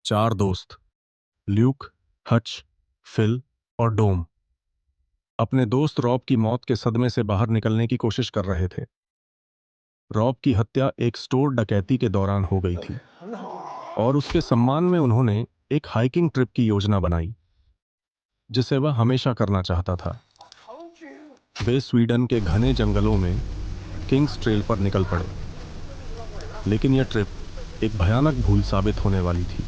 चार दोस्त Luke, Hutch, fill और डोम अपने दोस्त रॉब की मौत के सदमे से बाहर निकलने की कोशिश कर रहे थे। रॉब की हत्या एक स्टोर डकैती के दौरान हो गई थी और उसके सम्मान में उन्होंने एक हाइकिंग ट्रिप की योजना बनाई जिसे वह हमेशा करना चाहता था। वे स्वीडन के घने जंगलों में किंग्स ट्रेल पर निकल पड़े, लेकिन यह ट्रिप एक भयानक भूल साबित होने वाली थी।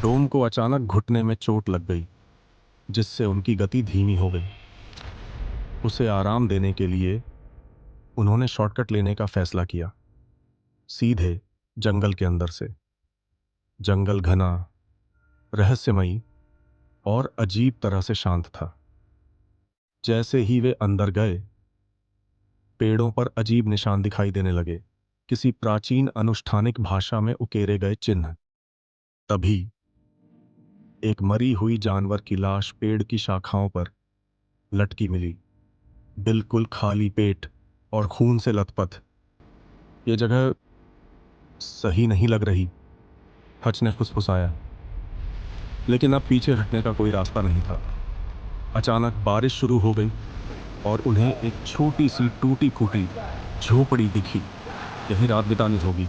डोम को अचानक घुटने में चोट लग गई, जिससे उनकी गति धीमी हो गई। उसे आराम देने के लिए उन्होंने शॉर्टकट लेने का फैसला किया, सीधे जंगल के अंदर से। जंगल घना, रहस्यमयी और अजीब तरह से शांत था। जैसे ही वे अंदर गए, पेड़ों पर अजीब निशान दिखाई देने लगे, किसी प्राचीन अनुष्ठानिक भाषा में उकेरे गए चिन्ह। तभी एक मरी हुई जानवर की लाश पेड़ की शाखाओं पर लटकी मिली, बिल्कुल खाली पेट और खून से लथपथ। यह जगह सही नहीं लग रही, हच ने फुसफुसाया। लेकिन अब पीछे हटने का कोई रास्ता नहीं था। अचानक बारिश शुरू हो गई और उन्हें एक छोटी सी टूटी फूटी झोपड़ी दिखी। यहीं रात बितानी होगी,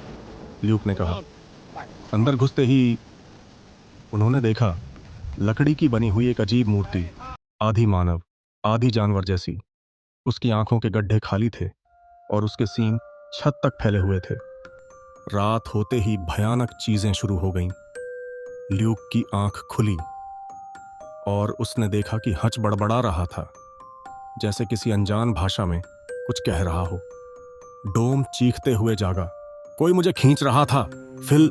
ल्यूक ने कहा। अंदर घुसते ही उन्होंने देखा लकड़ी की बनी हुई एक अजीब मूर्ति, आधी मानव आधी जानवर जैसी। उसकी आंखों के गड्ढे खाली थे और उसके सींग छत तक फैले हुए थे। रात होते ही भयानक चीजें शुरू हो गईं। ल्यूक की आंख खुली और उसने देखा कि हच बड़बड़ा रहा था, जैसे किसी अनजान भाषा में कुछ कह रहा हो। डोम चीखते हुए जागा, कोई मुझे खींच रहा था। फिल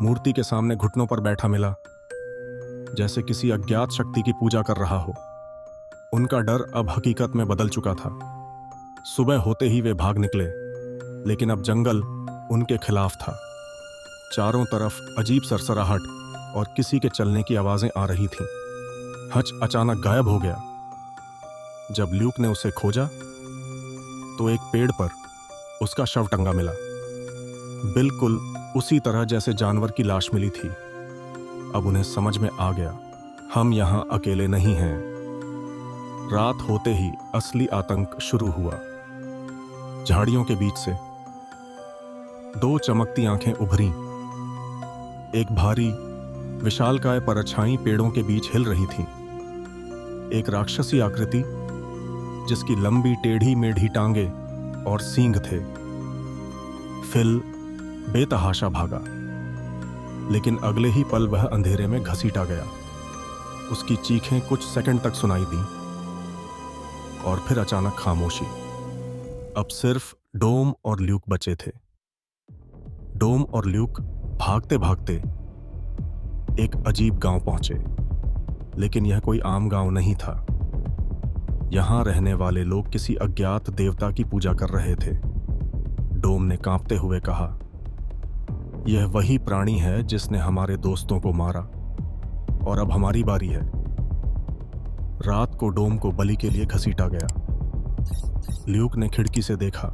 मूर्ति के सामने घुटनों पर बैठा मिला, जैसे किसी अज्ञात शक्ति की पूजा कर रहा हो। उनका डर अब हकीकत में बदल चुका था। सुबह होते ही वे भाग निकले, लेकिन अब जंगल उनके खिलाफ था। चारों तरफ अजीब सरसराहट और किसी के चलने की आवाजें आ रही थीं। हच अचानक गायब हो गया। जब ल्यूक ने उसे खोजा तो एक पेड़ पर उसका शव टंगा मिला, बिल्कुल उसी तरह जैसे जानवर की लाश मिली थी। अब उन्हें समझ में आ गया, हम यहां अकेले नहीं हैं। रात होते ही असली आतंक शुरू हुआ। झाड़ियों के बीच से दो चमकती आंखें उभरीं। एक भारी विशालकाय परछाई पेड़ों के बीच हिल रही थी। एक राक्षसी आकृति जिसकी लंबी टेढ़ी मेढ़ी टांगे और सींग थे। फिल बेतहाशा भागा, लेकिन अगले ही पल वह अंधेरे में घसीटा गया। उसकी चीखें कुछ सेकंड तक सुनाई दी और फिर अचानक खामोशी। अब सिर्फ डोम और ल्यूक बचे थे। डोम और ल्यूक भागते भागते एक अजीब गांव पहुंचे, लेकिन यह कोई आम गांव नहीं था। यहां रहने वाले लोग किसी अज्ञात देवता की पूजा कर रहे थे। डोम ने कांपते हुए कहा, यह वही प्राणी है जिसने हमारे दोस्तों को मारा और अब हमारी बारी है। रात को डोम को बलि के लिए घसीटा गया। ल्यूक ने खिड़की से देखा,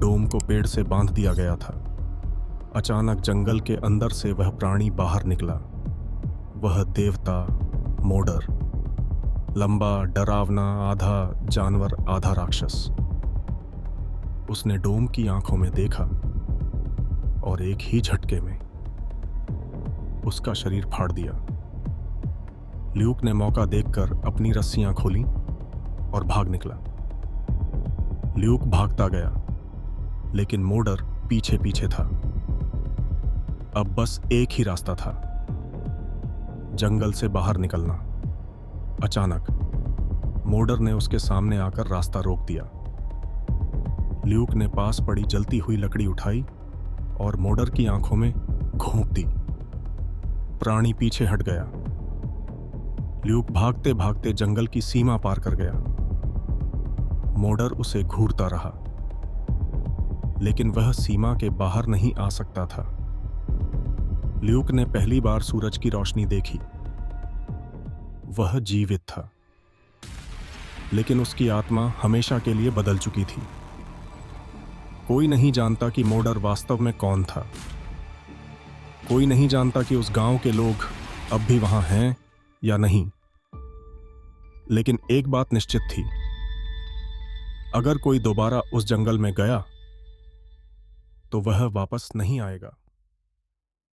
डोम को पेड़ से बांध दिया गया था। अचानक जंगल के अंदर से वह प्राणी बाहर निकला। वह देवता मोडर, लंबा, डरावना, आधा जानवर आधा राक्षस। उसने डोम की आंखों में देखा और एक ही झटके में उसका शरीर फाड़ दिया। ल्यूक ने मौका देखकर अपनी रस्सियां खोली और भाग निकला। ल्यूक भागता गया, लेकिन मोडर पीछे पीछे था। अब बस एक ही रास्ता था, जंगल से बाहर निकलना। अचानक मोडर ने उसके सामने आकर रास्ता रोक दिया। ल्यूक ने पास पड़ी जलती हुई लकड़ी उठाई और मोडर की आंखों में घोंप दी। प्राणी पीछे हट गया। ल्यूक भागते भागते जंगल की सीमा पार कर गया। मोडर उसे घूरता रहा, लेकिन वह सीमा के बाहर नहीं आ सकता था। ल्यूक ने पहली बार सूरज की रोशनी देखी। वह जीवित था, लेकिन उसकी आत्मा हमेशा के लिए बदल चुकी थी। कोई नहीं जानता कि मोडर वास्तव में कौन था। कोई नहीं जानता कि उस गांव के लोग अब भी वहां हैं या नहीं, लेकिन एक बात निश्चित थी, अगर कोई दोबारा उस जंगल में गया तो वह वापस नहीं आएगा।